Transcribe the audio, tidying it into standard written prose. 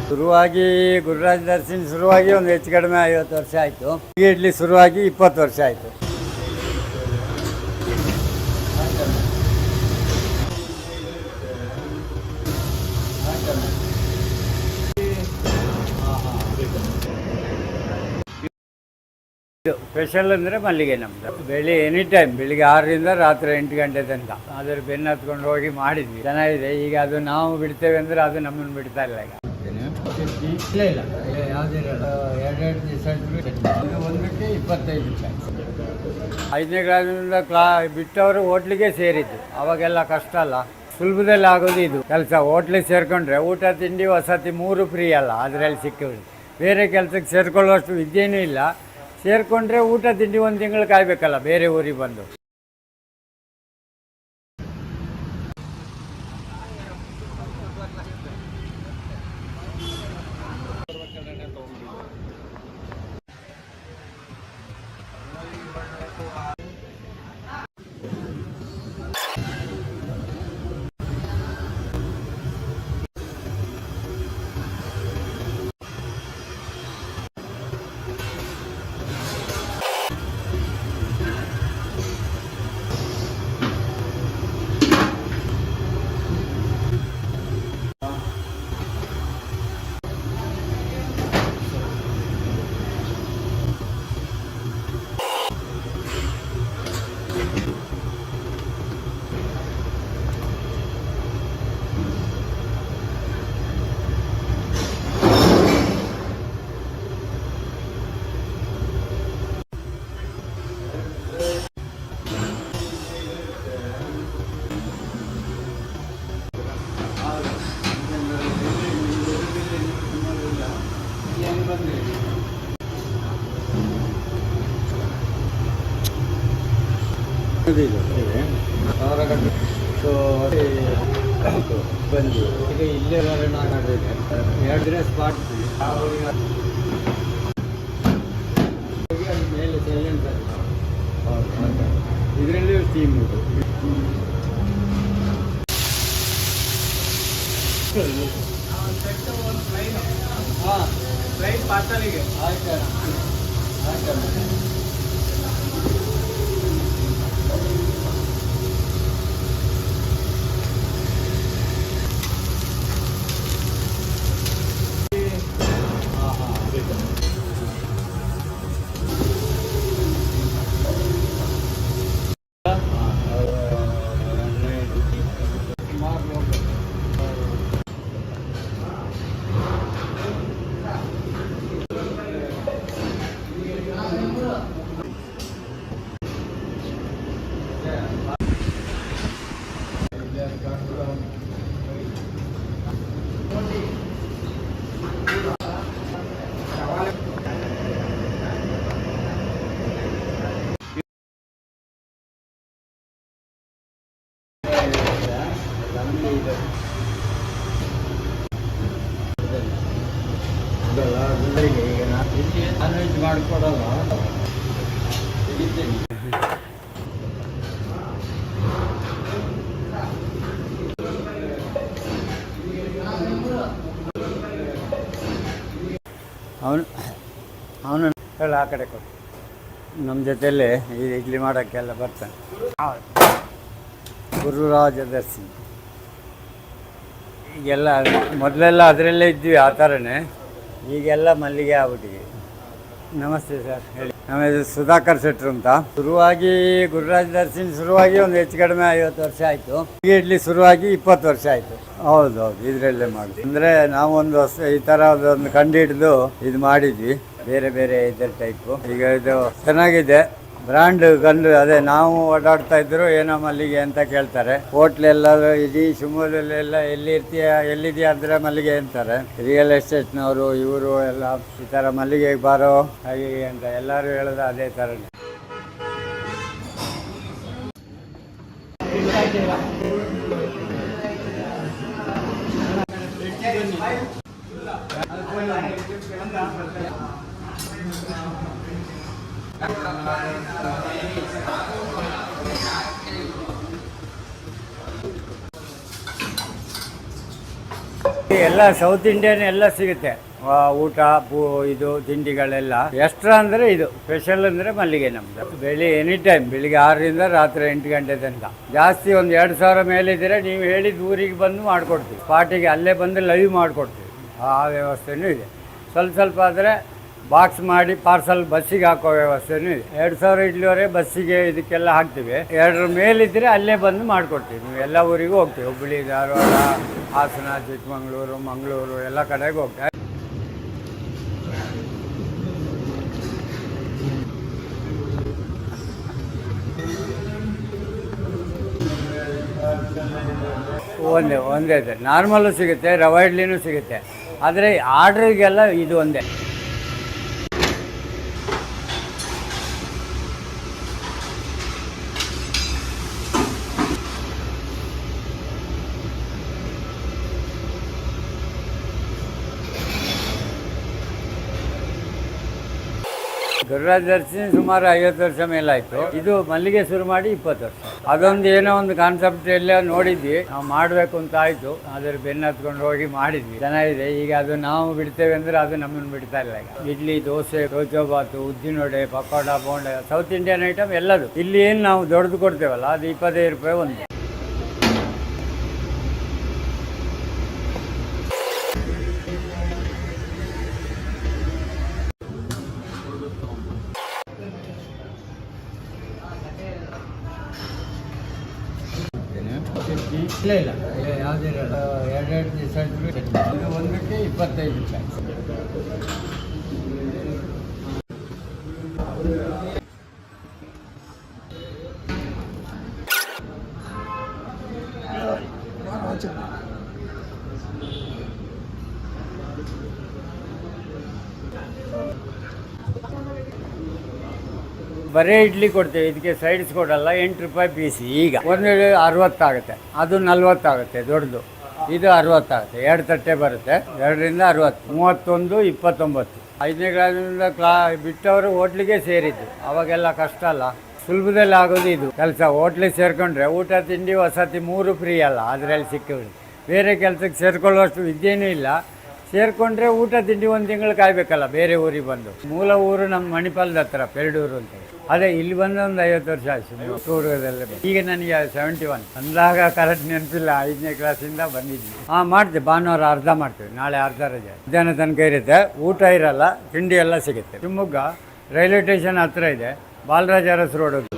ಶುರುವಾಗಿ ಗುರುರಾಜ್ ದರ್ಶನ್ ಶುರುವಾಗಿ ಒಂದು ಹೆಚ್ಚು ಕಡಿಮೆ 50 ವರ್ಷ ಆಯಿತು. ಇಡ್ಲಿ ಶುರುವಾಗಿ 20 ವರ್ಷ ಆಯಿತು. ಸ್ಪೆಷಲ್ ಅಂದರೆ ಮಲ್ಲಿಗೆ ನಮ್ಮದು. ಎನಿ ಟೈಮ್ ಬೆಳಿಗ್ಗೆ 6ರಿಂದ ರಾತ್ರಿ 8 ಗಂಟೆ ತನಕ ಅದ್ರ ಬೆನ್ನು ಹತ್ಕೊಂಡು ಹೋಗಿ ಮಾಡಿದ್ವಿ, ಚೆನ್ನಾಗಿದೆ. ಈಗ ಅದು ನಾವು ಬಿಡ್ತೇವೆ ಅಂದರೆ ಅದು ನಮ್ಮನ್ನು ಬಿಡ್ತಾ ಇಲ್ಲ. ಈಗ ಇಲ್ಲ ಯಾವುದೇ ಎರಡೆರಡು ದಿವಸ ಒಂದಕ್ಕೆ 25 ರೂಪಾಯಿ. 5ನೇ ಕ್ಲಾಸಿನಿಂದ ಬಿಟ್ಟವರು ಹೋಟ್ಲಿಗೆ ಸೇರಿದ್ದು. ಅವಾಗೆಲ್ಲ ಕಷ್ಟ ಅಲ್ಲ, ಸುಲಭದಲ್ಲಿ ಆಗೋದು ಇದು ಕೆಲಸ. ಹೋಟ್ಲಿಗೆ ಸೇರಿಕೊಂಡ್ರೆ ಊಟ ತಿಂಡಿ ವಸತಿ 3 ಫ್ರೀ ಅಲ್ಲ, ಅದರಲ್ಲಿ ಸಿಕ್ಕಿಬಿಡಿ. ಬೇರೆ ಕೆಲಸಕ್ಕೆ ಸೇರಿಕೊಳ್ಳುವಷ್ಟು ವಿದ್ಯೆಯೂ ಇಲ್ಲ. ಸೇರಿಕೊಂಡ್ರೆ ಊಟ ತಿಂಡಿ 1 ತಿಂಗಳು ಕಾಯಬೇಕಲ್ಲ ಬೇರೆ ಊರಿಗೆ ಬಂದು. ಬಂದು ಈಗ ಇಲ್ಲೇ ನಾಗಾಡಿದೆ 2 ದಿನ ಸ್ಪಾಟ್ ಮೇಲೆ ಸೈಲೆಂಟ್ ಇದರಲ್ಲಿ ಸ್ಟೀಮ್ ಇದು. ಹಾಂ ಫ್ಲೈಟ್ ಪಾರ್ಸಲಿಗೆ ಆಯ್ತು ಆಯ್ತು. ಈಗ ನಾನ್ ವೆಜ್ ಮಾಡಿಕೊಡಲ್ಲ. ಅವನು ಹೇಳ ಆ ಕಡೆ ಕೊಟ್ಟು ನಮ್ಮ ಜೊತೆಯಲ್ಲೇ ಈ ಇಡ್ಲಿ ಮಾಡೋಕ್ಕೆಲ್ಲ ಬರ್ತಾನೆ. ಗುರುರಾಜ ದರ್ಶನ್. ಈಗೆಲ್ಲ ಮೊದಲೆಲ್ಲ ಅದರಲ್ಲೇ ಇದ್ವಿ ಆ ಥರನೇ, ಈಗೆಲ್ಲ ಮಲ್ಲಿಗೆ ಆಗ್ಬಿಟ್ಟಿದೆ. ನಮಸ್ತೆ ಸರ್, ಹೇಳಿ. ನಮ್ಮ ಹೆಸರು ಸುಧಾಕರ್ ಶೆಟ್ರು ಅಂತ. ಶುರುವಾಗಿ ಗುರುರಾಜ್ ದರ್ಶನ್ ಶುರುವಾಗಿ ಒಂದು ಹೆಚ್ಚು ಕಡಿಮೆ 50 ವರ್ಷ ಆಯಿತು. ಇಡ್ಲಿ ಶುರುವಾಗಿ 20 ವರ್ಷ ಆಯಿತು. ಹೌದು, ಇದರಲ್ಲೇ ಮಾಡಿ ಅಂದರೆ ನಾವು ಒಂದು ಈ ಥರ ಒಂದು ಕಂಡು ಹಿಡಿದು ಇದು ಮಾಡಿದ್ವಿ. ಬೇರೆ ಬೇರೆ ಇದರ ಟೈಪು. ಈಗ ಇದು ಚೆನ್ನಾಗಿದೆ, ಬ್ರ್ಯಾಂಡ್ ಗಂಡು. ಅದೇ ನಾವು ಓಡಾಡ್ತಾ ಇದ್ರು ಏನೋ ಮಲ್ಲಿಗೆ ಅಂತ ಕೇಳ್ತಾರೆ. ಹೋಟ್ಲೆಲ್ಲ ಇಡೀ ಶಿವಮೊಗ್ಗದಲ್ಲೆಲ್ಲ ಎಲ್ಲಿದೆಯಾ ಅಂದರೆ ಮಲ್ಲಿಗೆ ಅಂತಾರೆ. ರಿಯಲ್ ಎಸ್ಟೇಟ್ನವರು ಇವರು ಎಲ್ಲ ಈ ಥರ ಮಲ್ಲಿಗೆಗೆ ಬಾರೋ ಹಾಗೆ ಅಂತ ಎಲ್ಲರೂ ಹೇಳೋದು ಅದೇ ಥರನೇ. ಎಲ್ಲ ಸೌತ್ ಇಂಡಿಯನ್ ಎಲ್ಲ ಸಿಗುತ್ತೆ. ಊಟ ಇದು ತಿಂಡಿಗಳೆಲ್ಲ ಎಕ್ಸ್ಟ್ರಾ ಅಂದರೆ ಇದು ಸ್ಪೆಷಲ್ ಅಂದರೆ ಮಲ್ಲಿಗೆ ನಮ್ಮದು. ಎನಿ ಟೈಮ್ ಬೆಳಿಗ್ಗೆ 6ರಿಂದ ರಾತ್ರಿ 8 ಗಂಟೆ ತನಕ. ಜಾಸ್ತಿ ಒಂದು 2,000 ಮೇಲಿದ್ದರೆ ನೀವು ಹೇಳಿದ ಊರಿಗೆ ಬಂದು ಮಾಡಿಕೊಡ್ತೀವಿ. ಸ್ಪಾಟಿಗೆ ಅಲ್ಲೇ ಬಂದು ಲೈವ್ ಮಾಡಿಕೊಡ್ತೀವಿ. ಆ ವ್ಯವಸ್ಥೆನೂ ಇದೆ. ಸ್ವಲ್ಪ ಆದರೆ ಬಾಕ್ಸ್ ಮಾಡಿ ಪಾರ್ಸಲ್ ಬಸ್ಸಿಗೆ ಹಾಕೋ ವ್ಯವಸ್ಥೆನೂ ಇದೆ. 2,000 ಇಡ್ಲಿವರೆಗೆ ಬಸ್ಸಿಗೆ ಇದಕ್ಕೆಲ್ಲ ಹಾಕ್ತೀವಿ. 2 ಮೇಲಿದ್ದರೆ ಅಲ್ಲೇ ಬಂದು ಮಾಡಿಕೊಡ್ತೀವಿ. ನೀವು ಎಲ್ಲ ಊರಿಗೂ ಹೋಗ್ತೀವಿ. ಹುಬ್ಬಳ್ಳಿ, ಧಾರವಾಡ, ಹಾಸನ, ಚಿಕ್ಕಮಗಳೂರು, ಮಂಗಳೂರು ಎಲ್ಲ ಕಡೆಗೆ ಹೋಗ್ತೀವಿ. ಒಂದೇ ಇದೆ. ನಾರ್ಮಲ್ಲು ಸಿಗುತ್ತೆ, ರವೆ ಇಡ್ಲಿನೂ ಸಿಗುತ್ತೆ. ಆದರೆ ಆರ್ಡ್ರಿಗೆಲ್ಲ ಇದು ಒಂದೇ. ಗುರುರಾಜ್ ದರ್ಶಿನಿ ಸುಮಾರು 50 ವರ್ಷ ಮೇಲಾಯಿತು. ಇದು ಮಲ್ಲಿಗೆ ಶುರು ಮಾಡಿ 20 ವರ್ಷ. ಅದೊಂದು ಏನೋ ಒಂದು ಕಾನ್ಸೆಪ್ಟ್ ಎಲ್ಲ ನೋಡಿದ್ವಿ, ನಾವು ಮಾಡಬೇಕು ಅಂತ ಆಯಿತು. ಅದ್ರ ಬೆನ್ನು ಹತ್ಕೊಂಡು ಹೋಗಿ ಮಾಡಿದ್ವಿ, ಚೆನ್ನಾಗಿದೆ. ಈಗ ಅದು ನಾವು ಬಿಡ್ತೇವೆ ಅಂದರೆ ಅದು ನಮ್ಮನ್ನು ಬಿಡ್ತಾ ಇಲ್ಲ. ಈಗ ಇಡ್ಲಿ, ದೋಸೆ, ರೋಚೋಬಾತು, ಉದ್ದಿನೊಡೆ, pakoda, bonda, south Indian item ಎಲ್ಲದು. ಇಲ್ಲಿ ಏನು ನಾವು ದೊಡ್ಡದು ಕೊಡ್ತೇವಲ್ಲ ಅದು 25 ರೂಪಾಯಿ ಒಂದು. ಇಲ್ಲ ಯಾವುದೇ ಇರಲ್ಲ. 2 ದಿವಸ ಇದು ಒಂದಕ್ಕೆ 25 ರೂಪಾಯಿ. ಬರೀ ಇಡ್ಲಿ ಕೊಡ್ತೇವೆ, ಇದಕ್ಕೆ ಸೈಡ್ಸ್ ಕೊಡಲ್ಲ. 8 ರೂಪಾಯಿ ಪೀಸ್. ಈಗ ಒಂದು 60 ಆಗುತ್ತೆ, ಅದು 40 ಆಗುತ್ತೆ ದೊಡ್ಡದು. ಇದು 60 ಆಗುತ್ತೆ. 2 ತಟ್ಟೆ ಬರುತ್ತೆ. 2ರಿಂದ 60, 31, 29. 5ನೇ ಕ್ಲಾಸಿಂದ ಬಿಟ್ಟವರು ಹೋಟ್ಲಿಗೆ ಸೇರಿದ್ದು. ಅವಾಗೆಲ್ಲ ಕಷ್ಟ ಅಲ್ಲ, ಸುಲಭದಲ್ಲಿ ಆಗೋದು ಇದು ಕೆಲಸ. ಹೋಟ್ಲಿಗೆ ಸೇರಿಕೊಂಡ್ರೆ ಊಟ ತಿಂಡಿ ವಸತಿ 3 ಫ್ರೀ ಅಲ್ಲ, ಅದರಲ್ಲಿ ಸಿಕ್ಕಿಬಿಡಿ. ಬೇರೆ ಕೆಲಸಕ್ಕೆ ಸೇರ್ಕೊಳ್ಳುವಷ್ಟು ವಿದ್ಯೆನೂ ಇಲ್ಲ. ಸೇರಿಕೊಂಡ್ರೆ ಊಟ ತಿಂಡಿ 1 ತಿಂಗಳು ಕಾಯಬೇಕಲ್ಲ ಬೇರೆ ಊರಿಗೆ ಬಂದು. ಮೂಲ ಊರು ನಮ್ಮ ಮಣಿಪಾಲದ ಹತ್ರ ಪೆರಡೂರು ಅಂತ. ಅದೇ ಇಲ್ಲಿ ಬಂದು ಒಂದು 50 ವರ್ಷ ಆಯಿತು ಟೂರ್ಗದಲ್ಲೇ. ಈಗ ನನಗೆ 71 ಅಂದಾಗ ಕರೆಕ್ಟ್ ನೆನಪಿಲ್ಲ. 5ನೇ ಕ್ಲಾಸಿಂದ ಬಂದಿದ್ವಿ. ಮಾಡ್ತೀವಿ. ಭಾನುವಾರ ಅರ್ಧ ಮಾಡ್ತೀವಿ, ನಾಳೆ ಅರ್ಧ ರಜೆ. ಮಧ್ಯಾಹ್ನ ತನಕ ಇರುತ್ತೆ. ಊಟ ಇರಲ್ಲ, ತಿಂಡಿ ಎಲ್ಲ ಸಿಗುತ್ತೆ. ಶಿವಮೊಗ್ಗ ರೈಲ್ವೆ ಸ್ಟೇಷನ್ ಹತ್ರ ಇದೆ. ಬಾಲರಾಜ ಅರಸ್ ರೋಡ್.